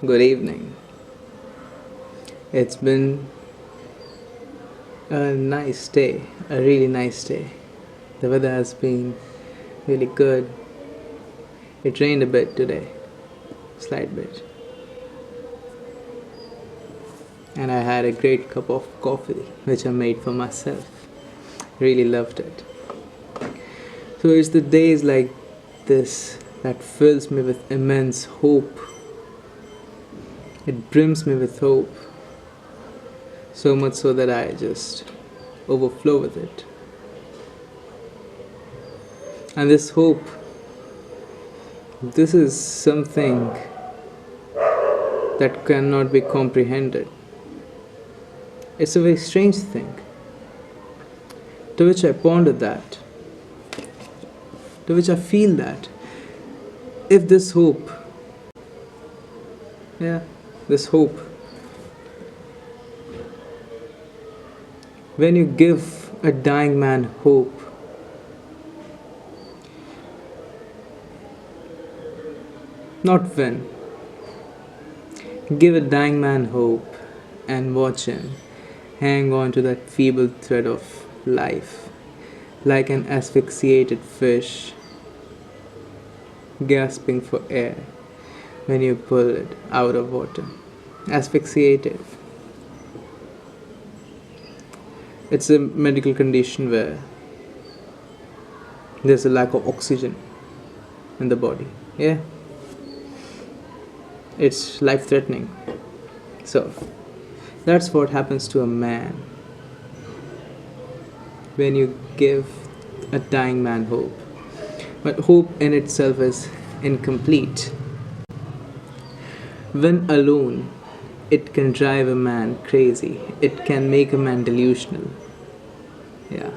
Good evening. It's been a nice day, a really nice day. The weather has been really good. It rained a bit today, slight bit. And I had a great cup of coffee, which I made for myself. Really loved it. So it's the days like this that fills me with immense hope. It brims me with hope, so much so that I just overflow with it. And this hope, this is something that cannot be comprehended. It's a very strange thing. To which I ponder that, to which I feel that if this hope, yeah, this hope, when you give a dying man hope, not when, give a dying man hope and watch him hang on to that feeble thread of life like an asphyxiated fish gasping for air when you pull it out of water. Asphyxiated. It's a medical condition where there's a lack of oxygen in the body. Yeah. It's life threatening. So, that's what happens to a man when you give a dying man hope. But hope in itself is incomplete. When alone, it can drive a man crazy. It can make a man delusional. Yeah.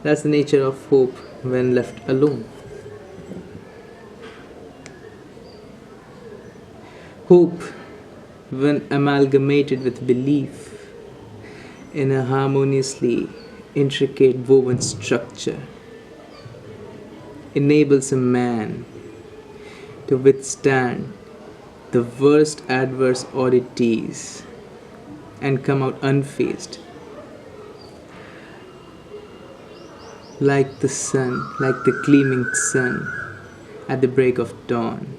That's the nature of hope when left alone. Hope, when amalgamated with belief in a harmoniously intricate woven structure, enables a man to withstand the worst adverse oddities and come out unfazed, like the sun, like the gleaming sun at the break of dawn.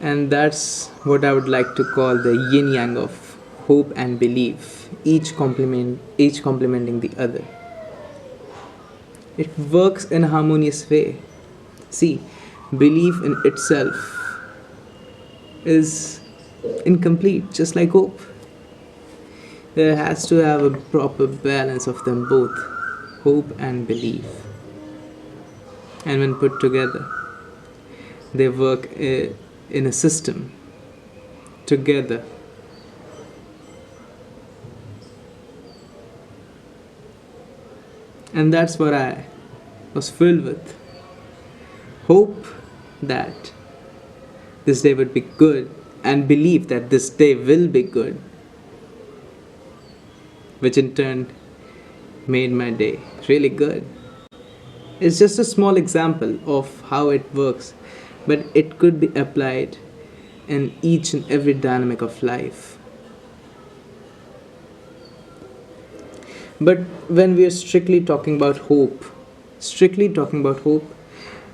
And that's what I would like to call the yin yang of hope and belief, each complementing the other. It works in a harmonious way. See, belief in itself is incomplete, just like hope. There has to have a proper balance of them both, hope and belief. And when put together, they work in a system together. And that's what I was filled with. Hope that this day would be good and believe that this day will be good, which in turn made my day really good. It's just a small example of how it works, but it could be applied in each and every dynamic of life. But when we are strictly talking about hope,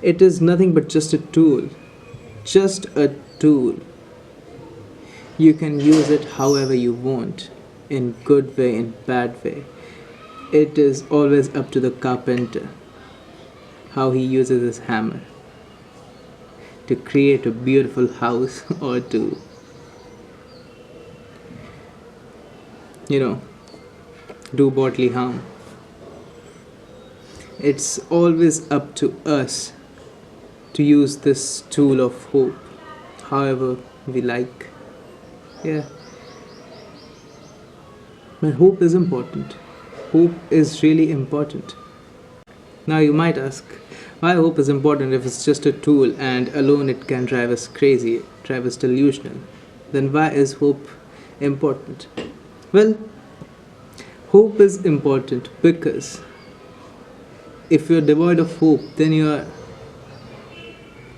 it is nothing but just a tool. Just a tool. You can use it however you want, in good way, in bad way. It is always up to the carpenter how he uses his hammer to create a beautiful house or to, you know, do bodily harm. It's always up to us to use this tool of hope however we like. Yeah. But hope is important. Hope is really important. Now you might ask, why hope is important if it's just a tool and alone it can drive us crazy, drive us delusional? Then why is hope important? Well, hope is important because If you're devoid of hope, then you are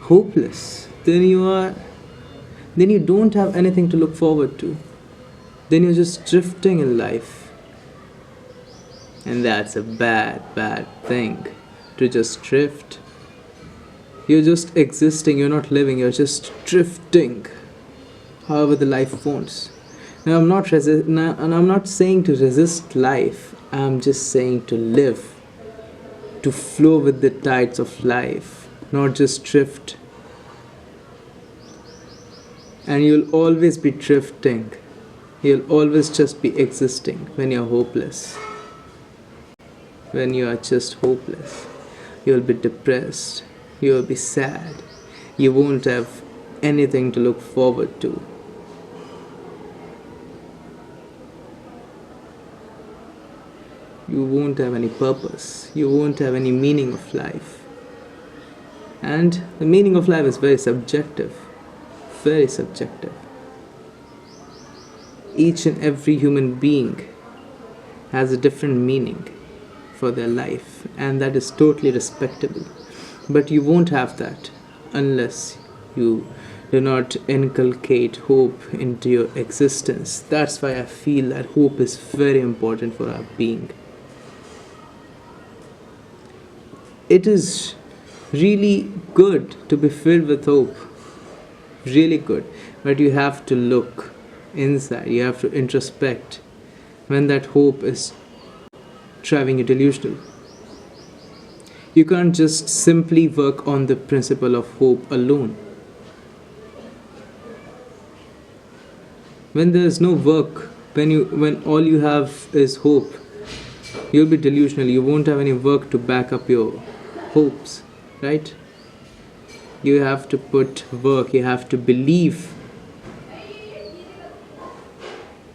hopeless. Then you don't have anything to look forward to. Then you're just drifting in life. And that's a bad thing, to just drift. You're just existing, you're not living, you're just drifting. However the life wants. And I'm not saying to resist life. I'm just saying to live, to flow with the tides of life, not just drift. And you'll always be drifting. You'll always just be existing when you're hopeless. When you are just hopeless, you'll be depressed, you'll be sad, you won't have anything to look forward to. You won't have any purpose, you won't have any meaning of life. And the meaning of life is very subjective, very subjective. Each and every human being has a different meaning for their life, and that is totally respectable. But you won't have that unless you do not inculcate hope into your existence. That's why I feel that hope is very important for our being. It is really good to be filled with hope, really good, but you have to look inside, you have to introspect when that hope is driving you delusional. You can't just simply work on the principle of hope alone. When there is no work, when all you have is hope, you'll be delusional. You won't have any work to back up your hopes, right? You have to put work, you have to believe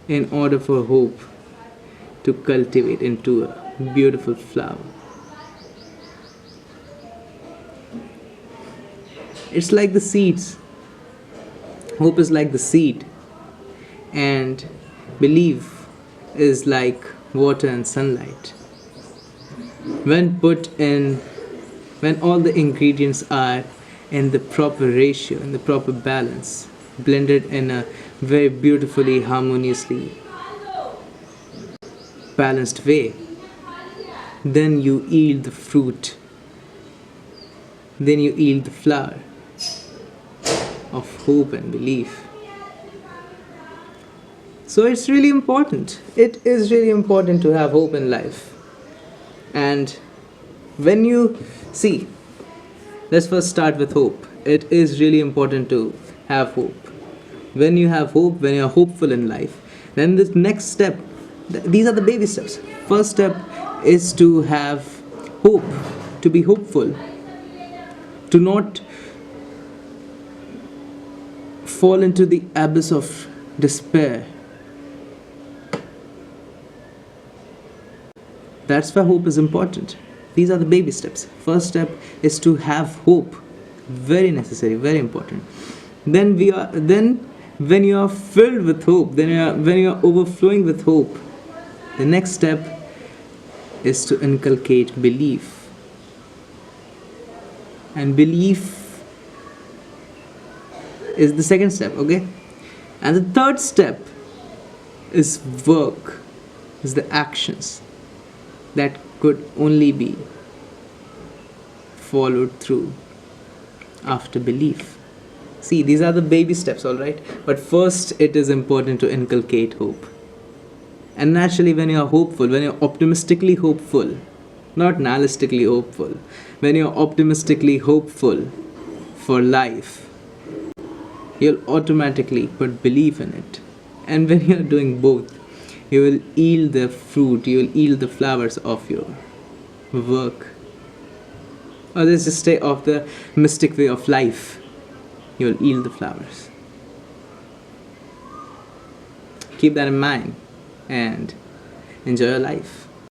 in order for hope to cultivate into a beautiful flower. It's like the seeds. Hope is like the seed, and belief is like water and sunlight. When all the ingredients are in the proper ratio, in the proper balance, blended in a very beautifully, harmoniously balanced way, then you yield the fruit, then you yield the flower of hope and belief. So it's really important. It is really important to have hope in life. And when you see, let's first start with hope. It is really important to have hope. When you have hope, when you are hopeful in life, then the next step, these are the baby steps. First step is to have hope, to be hopeful, to not fall into the abyss of despair. That's why hope is important. These are the baby steps. First step is to have hope. Very necessary, very important. Then when you are filled with hope, when you are overflowing with hope, the next step is to inculcate belief. And belief is the second step, okay? And the third step is work, is the actions that could only be followed through after belief. See, these are the baby steps, alright? But first, it is important to inculcate hope. And naturally, when you are hopeful, when you're optimistically hopeful, not nihilistically hopeful, when you're optimistically hopeful for life, you'll automatically put belief in it. And when you're doing both, you will yield the fruit, you will yield the flowers of your work. Or let's just stay off the mystic way of life. You will yield the flowers. Keep that in mind and enjoy your life.